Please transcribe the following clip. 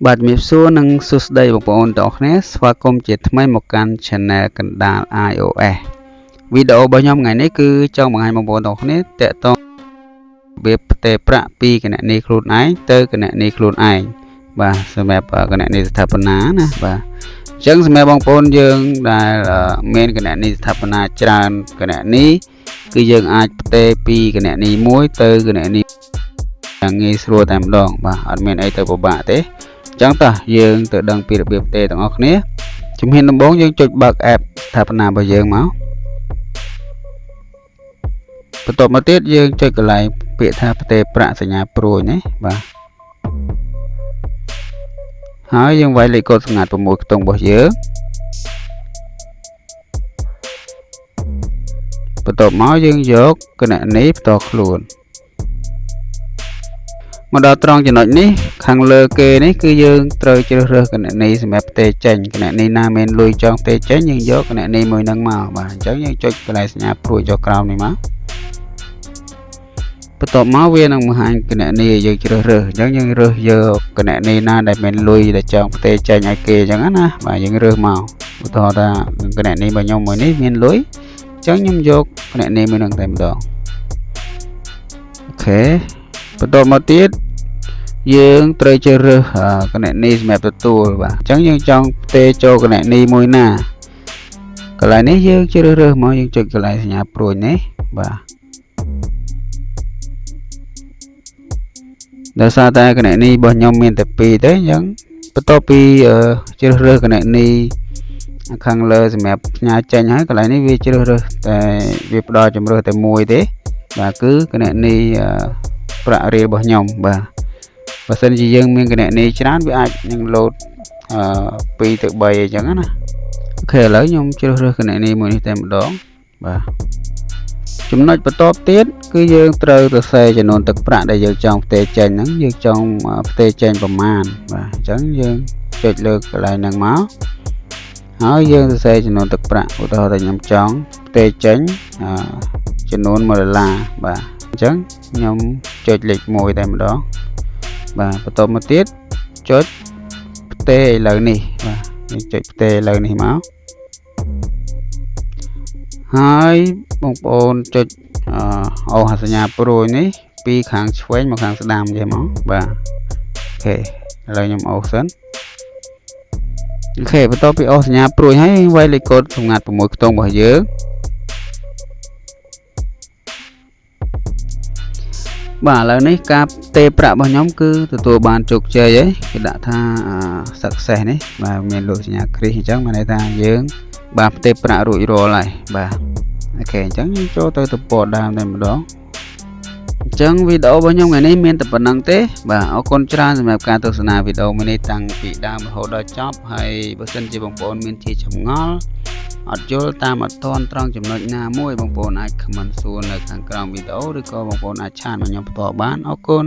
បាទជំរាបសួរនិងសួស្តីបងប្អូនទាំងអស់គ្នាស្វាគមន៍ជាថ្មីមកកាន់ Channel កណ្ដាល iOS វីដេអូរបស់ខ្ញុំថ្ងៃនេះគឺចង់បង្ហាញបងប្អូនទាំងអស់គ្នាតកតងរបៀបផ្ទេរប្រាក់ពីគណនីខ្លួនឯងទៅគណនីខ្លួនឯងបាទសម្រាប់គណនីស្ថាបនាណាបាទអញ្ចឹងសម្រាប់បងប្អូនយើងដែលមានគណនីស្ថាបនាច្រើនគណនីគឺយើងអាចផ្ទេរពីគណនីមួយទៅគណនីយ៉ាងងាយស្រួលតែម្ដងបាទអត់មានអីទៅពិបាកទេចឹងតោះយើងទៅដឹងពីរបៀបផ្ទេរទាំងអស់គ្នាជំហានដំបូងយើងចុចបើក app ស្ថាបនារបស់យើងមកបន្ទាប់មកទៀតយើងចុចកន្លែងពាក្យថាផ្ទេរប្រាក់សញ្ញាព្រួយនេះបាទហើយយើងវាយលេខកូដសម្ងាត់6ខ្ទង់របស់យើងបន្ទាប់មកយើងយកគណនីផ្ទាល់ខ្លួនមកដល់ត្រង់ចំណុចនេះខាងលើគេនេះគឺយើងត្រូវជ្រើសរើសគណនីសម្រាប់ផ្ទេរចេញគណនីណាមានលុយចង់ផ្ទេរចេញយើងយកគណនីមួយហ្នឹងមកបាទអញ្ចឹងយើងចុចកន្លែងសញ្ញាព្រួយចុះក្រោមនេះមកបន្ទាប់មកវានឹងបង្ហាញគណនីឲ្យយើងជ្រើសរើសអញ្ចឹងយើងរើសយកគណនីណាដែលមានលុយដែលចង់ផ្ទេរចេញឲ្យគេអញ្ចឹងណាបាទយើងរើសមកឧទាហរណ៍ថាគណនីរបស់ខ្ញុំមួយនេះមានលុយអញ្ចឹងខ្ញុំយកគណនីមួយហ្នឹងតែម្ដងអូខេបន្ទាប់មកទៀតយើងត្រូវជ្រើសរើសគណនីសម្រាប់ទទួលបាទអញ្ចឹងយើងចង់ផ្ទេរចូលគណនីមួយណាកន្លែងនេះយើងជ្រើសរើសមកយើងចុចកន្លែងសញ្ញាព្រួយនេះបាទដោយសារតែគណនីរបស់ខ្ញុំមានតែ2ទេអញ្ចឹងបន្ទាប់ពីជ្រើសរើសគណនីខាងលើសម្រាប់ផ្ញើចេញហើយកន្លែងនេះវាជ្រើសរើសតែវាផ្ដល់ជំរើសតែមួយទេបាទគឺគណនីប្រាក់រៀលរបស់ខ្ញុំបាទបើសិនជាយើងមានគណនីច្រើនវាអាចនឹងលោត2ទៅ3អញ្ចឹងណាអូខេឥឡូវខ្ញុំជ្រើសរើសគណនីមួយនេះតែម្ដងបាទចំណុចបន្ទាប់ទៀតគឺយើងត្រូវសរសេរចំនួនទឹកប្រាក់ដែលយើងចង់ផ្ទេរចេញហ្នឹងយើងចង់ផ្ទេរចេញប្រមាណបាទអញ្ចឹងយើងចុចលើកន្លែងហ្នឹងមកហើយយើងសរសេរចំនួនទឹកប្រាក់ឧទាហរណ៍ថាខ្ញុំចង់ផ្ទេរចេញចំនួន$1បាទអញ្ចឹងខ្ញុំចុចលេខ1តែម្ដងបាទបន្ទាប់មកទៀតចុចផ្ទេរឥឡូវនេះបាទយើងចុចផ្ទេរឥឡូវនេះមកហើយបងប្អូនចុចអូសញ្ញាព្រួយនេះពីខាងឆ្វេងមកខាងស្ដាំចេះមកបាទអូខេឥឡូវខ្ញុំអូសសិនអូខេបន្ទាប់ពីអូសសញ្ញាព្រួយហើយវាយលេខកូដសម្ងាត់6ខ្ទង់របស់យើងបាទឥឡូវនេះការផ្ទេរប្រាក់របស់ខ្ញុំគឺទទួលបានជោគជ័យហើយគេដាក់ថា success នេះបាទមានលុយសញ្ញាគ្រីសអញ្ចឹងមានន័យថាយើងបានផ្ទេរប្រាក់រួចរាល់ហើយបាទអូខេអញ្ចឹងយើងចូលទៅទំព័រដើមតែម្ដងអញ្ចឹងវីដេអូរបស់ខ្ញុំថ្ងៃនេះមានតែប៉ុណ្្នឹងទេបាទអរគុណច្រើនសម្រាប់ការទស្សនាវីដេអូមួយនេះតាំងពីដើមរហូតដល់ចប់ហើយបើសិនជាបងប្អូនមានជាចម្ងល់អត់យល់តាមអត់ទាន់ត្រង់ចំណុចណាមួយបងប្អូនអាច comment សួរនៅខាងក្រោមវីដេអូឬក៏បងប្អូនអាចឆាតមកខ្ញុំផ្ទាល់បានអរគុណ